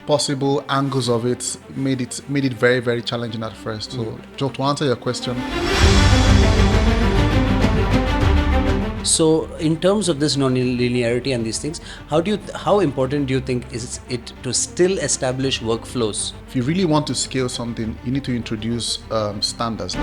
possible angles of it made it very, very challenging at first. So just to answer your question. So in terms of this non-linearity and these things, how important do you think is it to still establish workflows? If you really want to scale something, you need to introduce standards.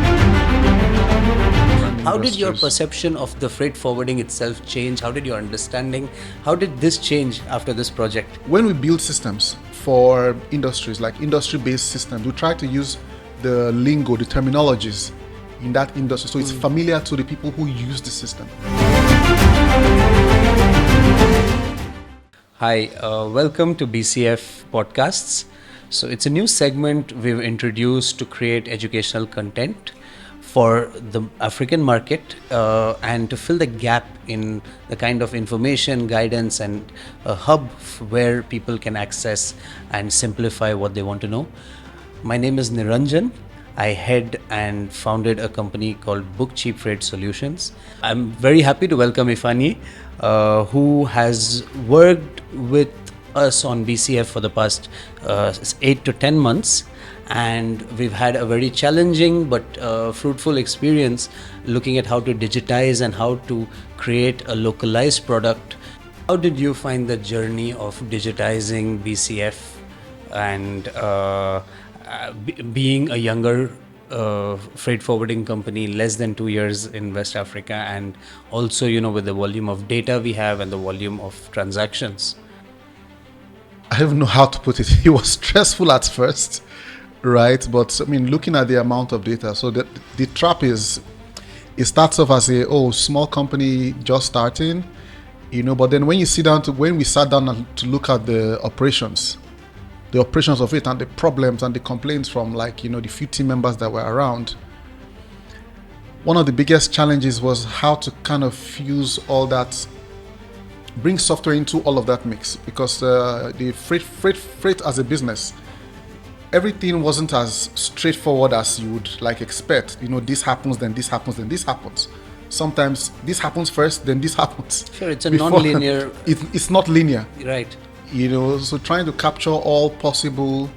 How did your perception of the freight forwarding itself change? How did your understanding, how did this change after this project? When we build systems for industries, like industry-based systems, we try to use the lingo, the terminologies in that industry, so it's familiar to the people who use the system. Hi, welcome to BCF Podcasts. So it's a new segment we've introduced to create educational content for the African market and to fill the gap in the kind of information, guidance and a hub where people can access and simplify what they want to know. My name is Niranjan. I head and founded a company called Book Cheap Freight Solutions. I'm very happy to welcome Ifeanyi, who has worked with us on BCF for the past 8 to 10 months. And we've had a very challenging but fruitful experience looking at how to digitize and how to create a localized product. How did you find the journey of digitizing BCF and being a younger freight forwarding company, less than 2 years in West Africa, and also, with the volume of data we have and the volume of transactions? I don't know how to put it. It was stressful at first, right? But I mean, looking at the amount of data, so the trap is, it starts off as a small company just starting, but then when we sat down to look at the operations of it and the problems and the complaints from the few team members that were around, one of the biggest challenges was how to kind of fuse all that, bring software into all of that mix, because the freight as a business, everything wasn't as straightforward as you would expect. This happens, then this happens, then this happens. Sometimes this happens first, then this happens. Sure, it's a non-linear. It's not linear. Right. So trying to capture all possible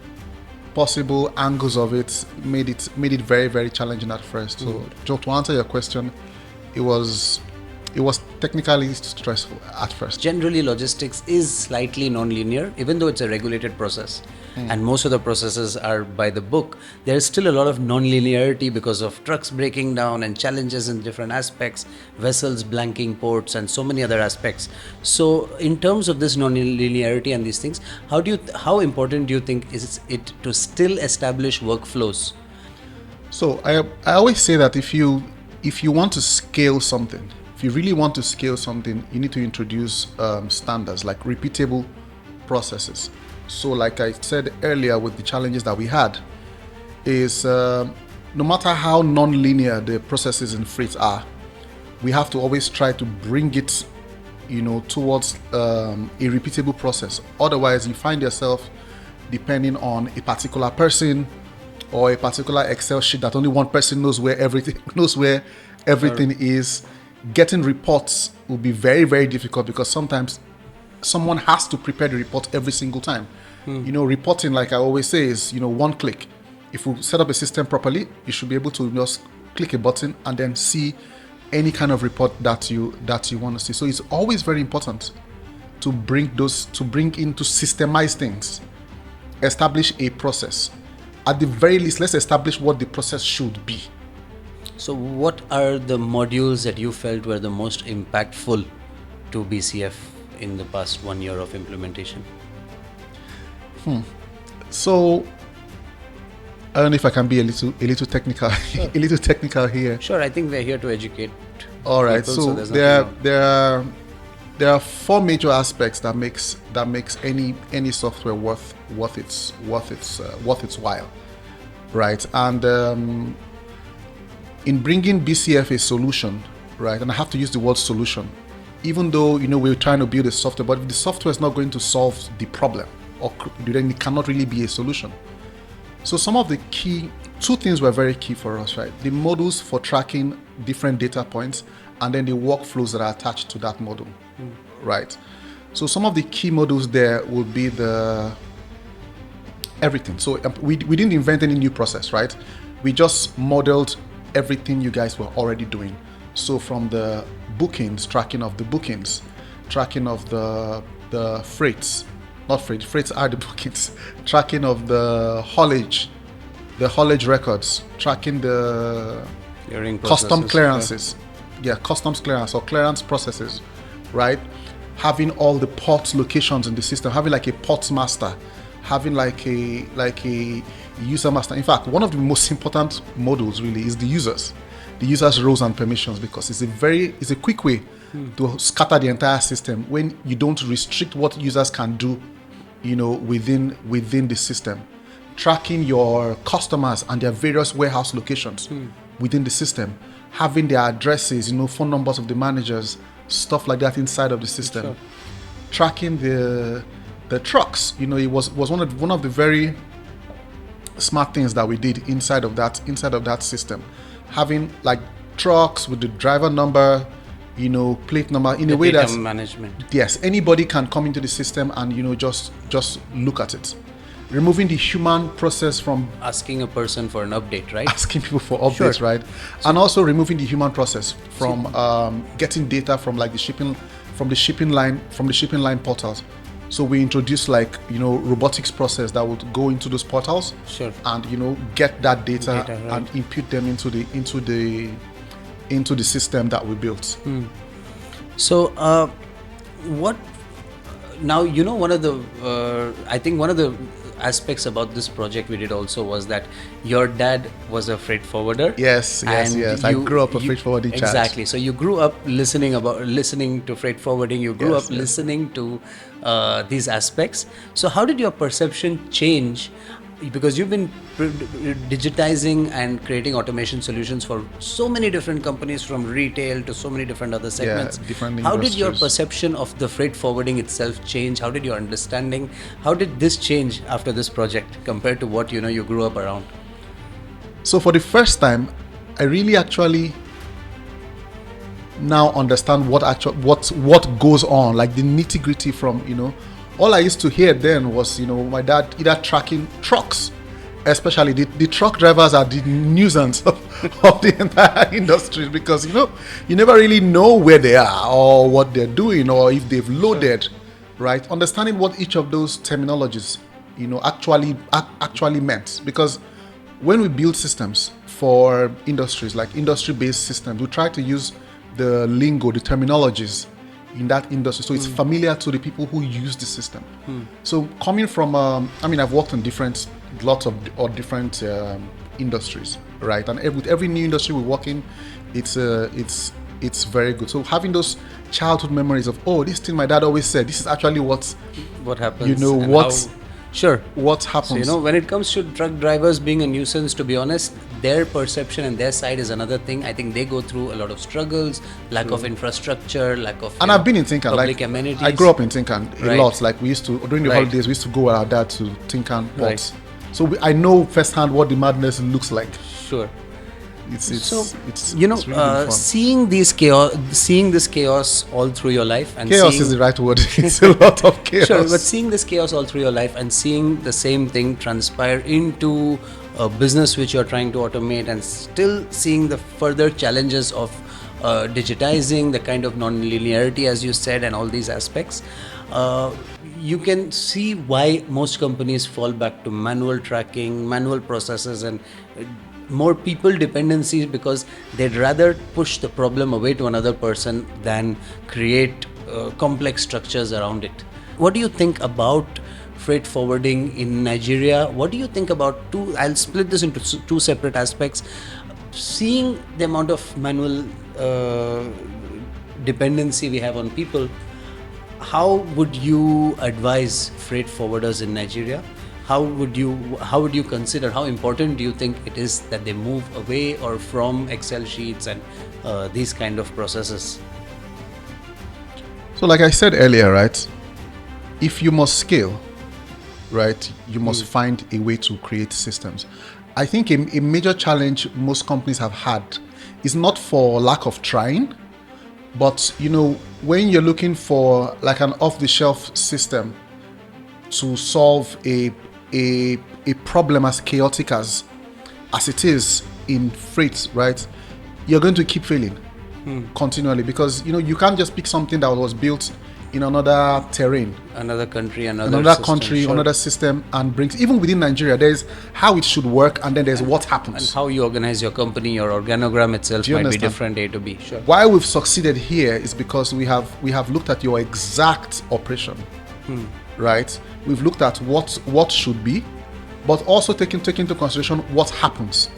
angles of it made it very, very challenging at first. So just to answer your question, it was technically stressful at first. Generally, logistics is slightly non-linear, even though it's a regulated process. And most of the processes are by the book. There's still a lot of non-linearity because of trucks breaking down and challenges in different aspects, vessels blanking ports and so many other aspects. So in terms of this non-linearity and these things, how important do you think is it to still establish workflows? So I always say that if you want to scale something, if you really want to scale something, you need to introduce standards, like repeatable processes. So like I said earlier, with the challenges that we had, is no matter how non-linear the processes in freight are, we have to always try to bring it towards a repeatable process. Otherwise, you find yourself depending on a particular person or a particular Excel sheet that only one person knows where everything is. Getting reports will be very, very difficult, because sometimes someone has to prepare the report every single time. Reporting, like I always say, is one click. If we set up a system properly, you should be able to just click a button and then see any kind of report that you want to see. So it's always very important to bring to systemize things, establish a process. At the very least, let's establish what the process should be. So what are the modules that you felt were the most impactful to BCF in the past 1 year of implementation? So I don't know if I can be a little technical, Sure. a little technical here. Sure, I think we're here to educate. All right. people, So there are four major aspects that makes any software worth its while, right? And in bringing BCF a solution, right? And I have to use the word solution, even though we're trying to build a software, but if the software is not going to solve the problem, then it cannot really be a solution. So some of the two things were very key for us, right? The models for tracking different data points, and then the workflows that are attached to that model, right? So some of the key models there would be the everything. So we didn't invent any new process, right? We just modeled everything you guys were already doing. So from the bookings, tracking of the bookings, tracking of the freights, not freights are the bookings, tracking of the haulage records, tracking the custom clearances, customs clearance or clearance processes, right? Having all the port locations in the system, having like a port master, having like a user master. In fact, one of the most important modules really is the users' roles and permissions, because it's a quick way to scatter the entire system when you don't restrict what users can do, within the system. Tracking your customers and their various warehouse locations within the system, having their addresses, phone numbers of the managers, stuff like that inside of the system. Sure. Tracking the trucks, it was one of the very smart things that we did inside of that system. Having like trucks with the driver number, plate number in a way that management. Yes, anybody can come into the system and just look at it. Removing the human process from asking a person for an update, right? Asking people for updates, sure. Right? And also removing the human process from getting data from like the shipping line portals. So we introduced like robotics process that would go into those portals, sure, and get that data right, and input them into the system that we built. So what now? One of the I think one of the aspects about this project we did also was that your dad was a freight forwarder. Yes. I grew up a freight forwarding child. Exactly. So you grew up listening to freight forwarding. You grew up listening to these aspects. So how did your perception change? Because you've been digitizing and creating automation solutions for so many different companies, from retail to so many different other segments. Different How industries. did your perception of the freight forwarding itself change? How did your understanding? How did this change after this project compared to what you grew up around? So for the first time, I really actually now understand what goes on, like the nitty-gritty from all I used to hear then was, my dad either tracking trucks, especially the truck drivers are the nuisance of the entire industry, because, you never really know where they are or what they're doing or if they've loaded, right? Understanding what each of those terminologies, actually meant. Because when we build systems for industries, like industry-based systems, we try to use the lingo, the terminologies in that industry, so it's familiar to the people who use the system. So coming from I've worked in lots of different industries, right? And with every new industry we work in, it's very good. So having those childhood memories of, this thing my dad always said, this is actually what happens. Sure. What happens? So, when it comes to truck drivers being a nuisance, to be honest, their perception and their side is another thing. I think they go through a lot of struggles, lack of infrastructure, lack of I've been in Tinkan, public amenities. I grew up in Tinkan a lot. Like we used to, during the Right. holidays, we used to go with our dad to Tinkan ports. Right. So I know firsthand what the madness looks like. Sure. It's really fun. seeing this chaos all through your life, and Chaos seeing, is the right word. It's a lot of chaos. Sure, but seeing this chaos all through your life and seeing the same thing transpire into a business which you're trying to automate, and still seeing the further challenges of digitizing, the kind of non-linearity, as you said, and all these aspects, you can see why most companies fall back to manual tracking, manual processes, and more people dependencies, because they'd rather push the problem away to another person than create complex structures around it. What do you think about freight forwarding in Nigeria? What do you think about I'll split this into two separate aspects. Seeing the amount of manual dependency we have on people, how would you advise freight forwarders in Nigeria? How would you consider, how important do you think it is that they move away or from Excel sheets and these kind of processes? So like I said earlier, right, if you must scale, right, you must find a way to create systems. I think a major challenge most companies have had is not for lack of trying, but when you're looking for like an off-the-shelf system to solve a a problem as chaotic as it is in freight, right, you're going to keep failing continually, because you can't just pick something that was built in another terrain, another country, another system, and brings, even within Nigeria, there's how it should work, and then there's what happens. And how you organize your company, your organogram itself might understand? be different A to B. Sure. Why we've succeeded here is because we have looked at your exact operation, right? We've looked at what should be, but also take into consideration what happens,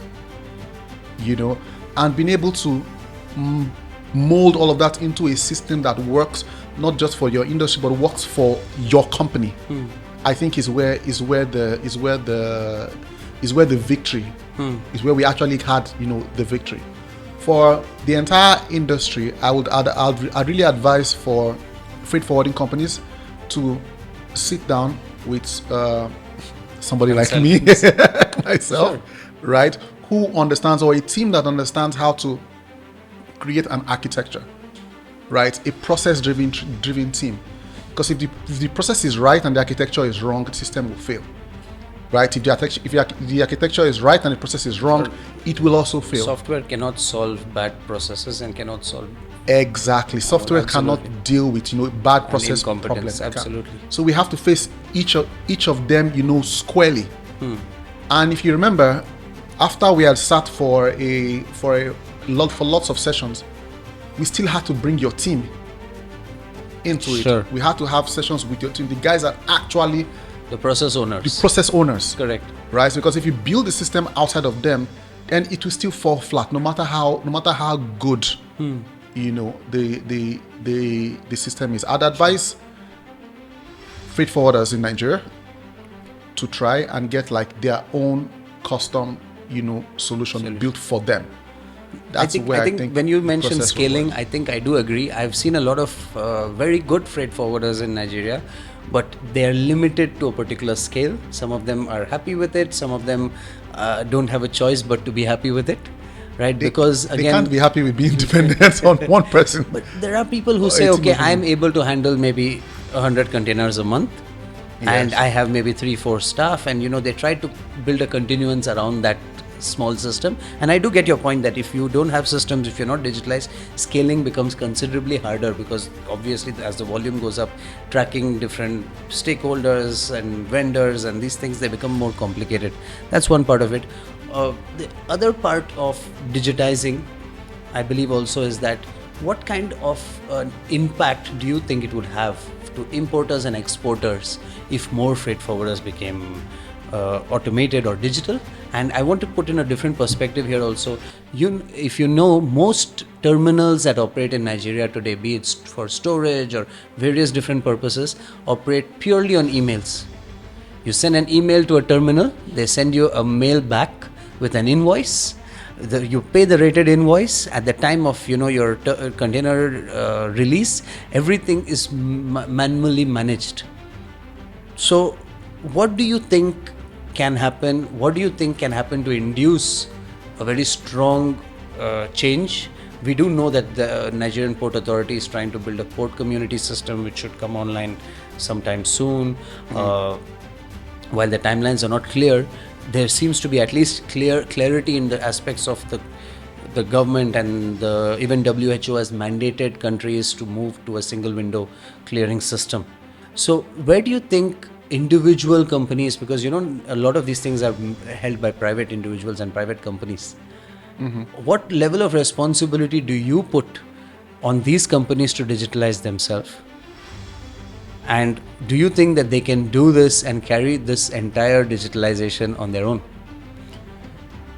and being able to mold all of that into a system that works not just for your industry but works for your company. I think is where the victory is, where we actually had the victory for the entire industry. I'd really advise for freight forwarding companies to sit down with somebody like me, myself, Sure. right, who understands, or a team that understands how to create an architecture, right, a process-driven team. Because if the process is right and the architecture is wrong, the system will fail, right? If the architecture is right and the process is wrong, it will also fail. Software cannot solve bad processes and cannot solve Exactly. Software absolutely. cannot deal with bad process incompetence. problems. Absolutely. So we have to face each of them squarely. And if you remember, after we had sat for lots of sessions, we still had to bring your team into Sure. it. We had to have sessions with your team. The guys are actually the process owners. the process owners, Correct. right? Because if you build the system outside of them, then it will still fall flat, no matter how good the system is. I'd advise freight forwarders in Nigeria to try and get their own custom solution built for them. That's I think when you mentioned process will scaling, work. I think I do agree. I've seen a lot of very good freight forwarders in Nigeria, but they're limited to a particular scale. Some of them are happy with it. Some of them don't have a choice but to be happy with it, right? Because they again, can't be happy with being dependent on one person. but there are people who say, 18 okay, of them. I'm able to handle maybe 100 containers a month, and Yes. I have maybe 3-4 staff, and they try to build a continuance around that small system. And I do get your point that if you don't have systems, if you're not digitalized, scaling becomes considerably harder, because obviously as the volume goes up, tracking different stakeholders and vendors and these things, they become more complicated. That's one part of it. The other part of digitizing, I believe also, is that what kind of impact do you think it would have to importers and exporters if more freight forwarders became automated or digital? And I want to put in a different perspective here also. If most terminals that operate in Nigeria today, be it for storage or various different purposes, operate purely on emails. You send an email to a terminal, they send you a mail back with an invoice. You pay the rated invoice at the time of your container release. Everything is manually managed. So what do you think can happen? What do you think can happen to induce a very strong change? We do know that the Nigerian Port Authority is trying to build a port community system, which should come online sometime soon. While the timelines are not clear, there seems to be at least clarity in the aspects of the government, and even WHO has mandated countries to move to a single window clearing system. So where do you think individual companies, because a lot of these things are held by private individuals and private companies, what level of responsibility do you put on these companies to digitalize themselves? And do you think that they can do this and carry this entire digitalization on their own?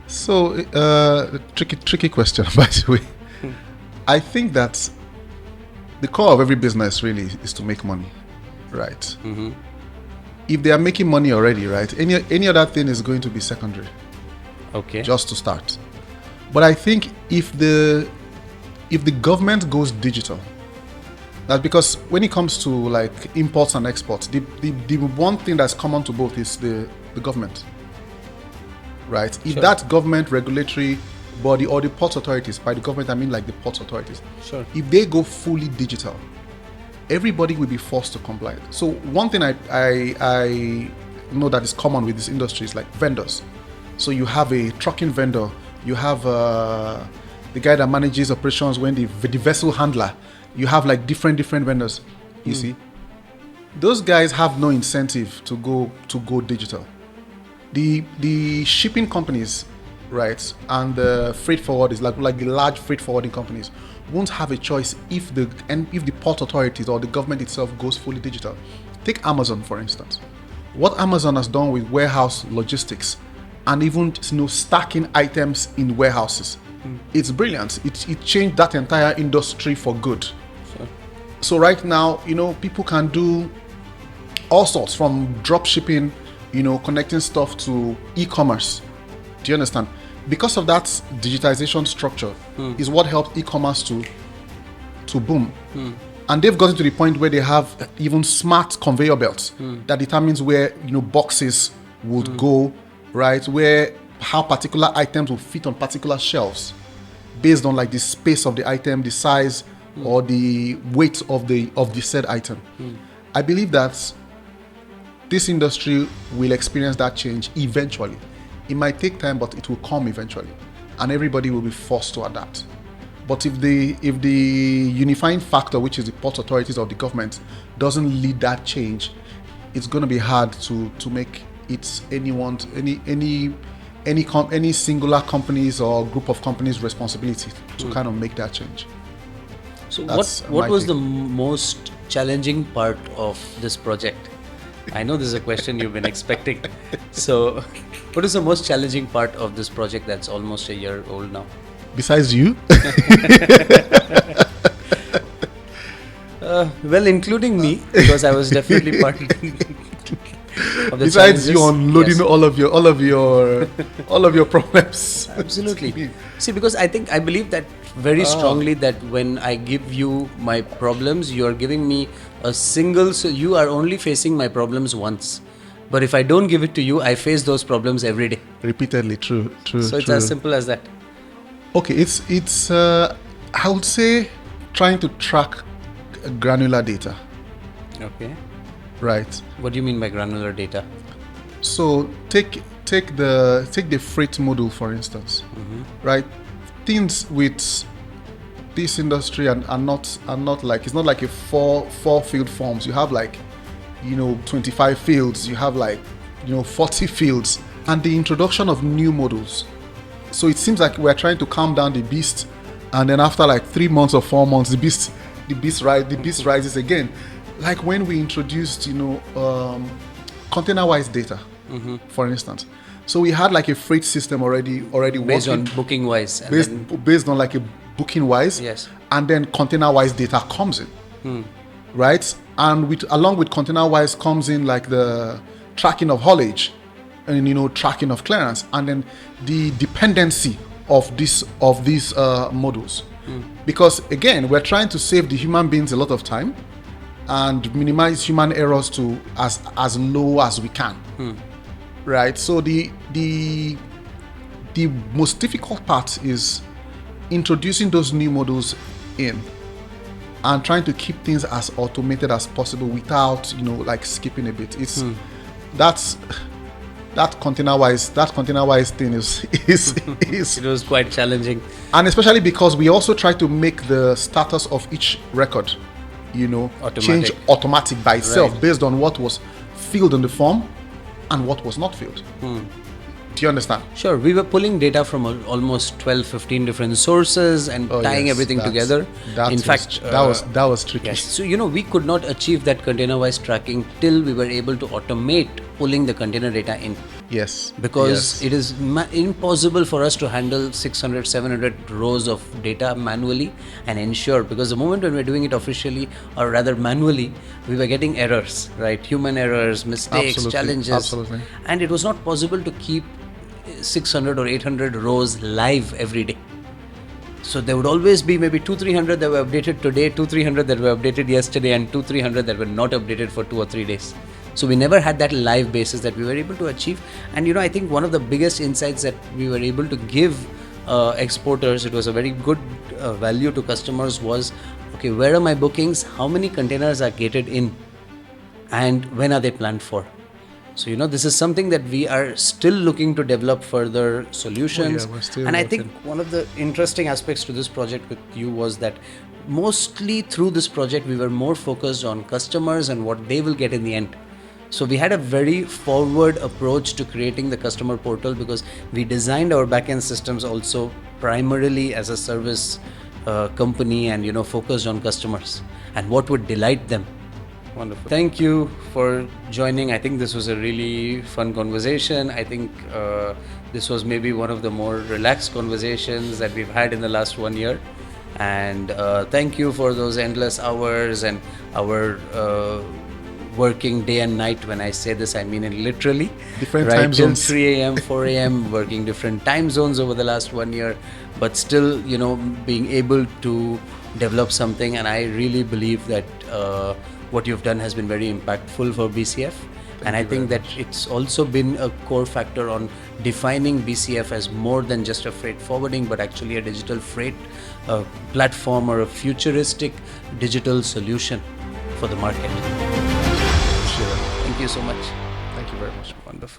So, tricky question, by the way. I think that the core of every business really is to make money, right? If they are making money already, right, any other thing is going to be secondary. Okay. Just to start. But I think if the government goes digital, that's because when it comes to imports and exports, the one thing that's common to both is the government, right? If Sure. that government regulatory body, or the port authorities, by the government I mean the port authorities, Sure. if they go fully digital, everybody will be forced to comply. So one thing I know that is common with this industry is like vendors. So you have a trucking vendor, you have the guy that manages operations when the vessel handler, you have like different vendors, you see. Those guys have no incentive to go digital. The shipping companies, right, and the freight forwarders, like the large freight forwarding companies, won't have a choice if the port authorities or the government itself goes fully digital. Take Amazon, for instance. What Amazon has done with warehouse logistics and even stacking items in warehouses, it's brilliant. It changed that entire industry for good. Sure. So right now, people can do all sorts, from drop shipping, connecting stuff to e-commerce. Do you understand? Because of that digitization structure is what helped e-commerce to boom. And they've gotten to the point where they have even smart conveyor belts that determines where boxes would go, right? Where how particular items will fit on particular shelves based on like the space of the item, the size, or the weight of the said item. I believe that this industry will experience that change eventually. It might take time, but it will come eventually, and everybody will be forced to adapt. But if the unifying factor, which is the port authorities of the government, doesn't lead that change, it's going to be hard to make it any singular companies or group of companies' responsibility to kind of make that change. So what was the most challenging part of this project? I know this is a question you've been expecting. So what is the most challenging part of this project that's almost a year old now? Besides you? Well, including me, because I was definitely part of the Besides you unloading yes. all of your problems. Absolutely. See, because I believe that very strongly that when I give you my problems, you are giving me a single, so you are only facing my problems once. But if I don't give it to you, I face those problems every day. Repeatedly, true. So it's as simple as that. Okay, it's I would say trying to track granular data. Okay. Right. What do you mean by granular data? So take the freight module, for instance. Right. Things with this industry are not like, it's not like a four field forms. You have like 25 fields. You have like 40 fields, and the introduction of new modules. So it seems like we're trying to calm down the beast, and then after like 3 months or 4 months, the beast rises again. Like when we introduced, container-wise data, for instance. So we had like a freight system already Based working, on booking wise. based on like a booking wise. Yes. And then container-wise data comes in, right? And along with container-wise comes in like the tracking of haulage, and tracking of clearance, and then the dependency of these modules. Because again, we're trying to save the human beings a lot of time and minimize human errors to as low as we can. Right? So the most difficult part is introducing those new modules in and trying to keep things as automated as possible without like skipping a bit. It's that container-wise thing is It was quite challenging. And especially because we also try to make the status of each record change automatic by itself, based on what was filled in the form and what was not filled. Do you understand? Sure. We were pulling data from almost 12-15 different sources and tying everything together. In fact, that was tricky. Yes. So we could not achieve that container-wise tracking till we were able to automate pulling the container data in. Yes. Because it is impossible for us to handle 600, 700 rows of data manually and ensure, because the moment when we're doing it officially or rather manually, we were getting errors, right? Human errors, mistakes, challenges. Absolutely. And it was not possible to keep 600 or 800 rows live every day. So there would always be maybe 200-300 that were updated today, 200-300 that were updated yesterday, and 200-300 that were not updated for 2 or 3 days. So we never had that live basis that we were able to achieve. And I think one of the biggest insights that we were able to give exporters, it was a very good value to customers, was, okay, where are my bookings? How many containers are gated in? And when are they planned for? So, this is something that we are still looking to develop further solutions. We're still And I working. think one of the interesting aspects to this project with you was that mostly through this project, we were more focused on customers and what they will get in the end. So we had a very forward approach to creating the customer portal, because we designed our backend systems also primarily as a service company, and focused on customers and what would delight them. Wonderful. Thank you for joining. I think this was a really fun conversation. I think this was maybe one of the more relaxed conversations that we've had in the last 1 year. And thank you for those endless hours and our working day and night. When I say this, I mean it literally. Different right, time till zones. 3 a.m., 4 a.m., working different time zones over the last 1 year, but still, being able to develop something. And I really believe that what you've done has been very impactful for BCF. And I think that it's also been a core factor on defining BCF as more than just a freight forwarding, but actually a digital freight platform, or a futuristic digital solution for the market. Sure. Thank you so much. Thank you very much. Wonderful.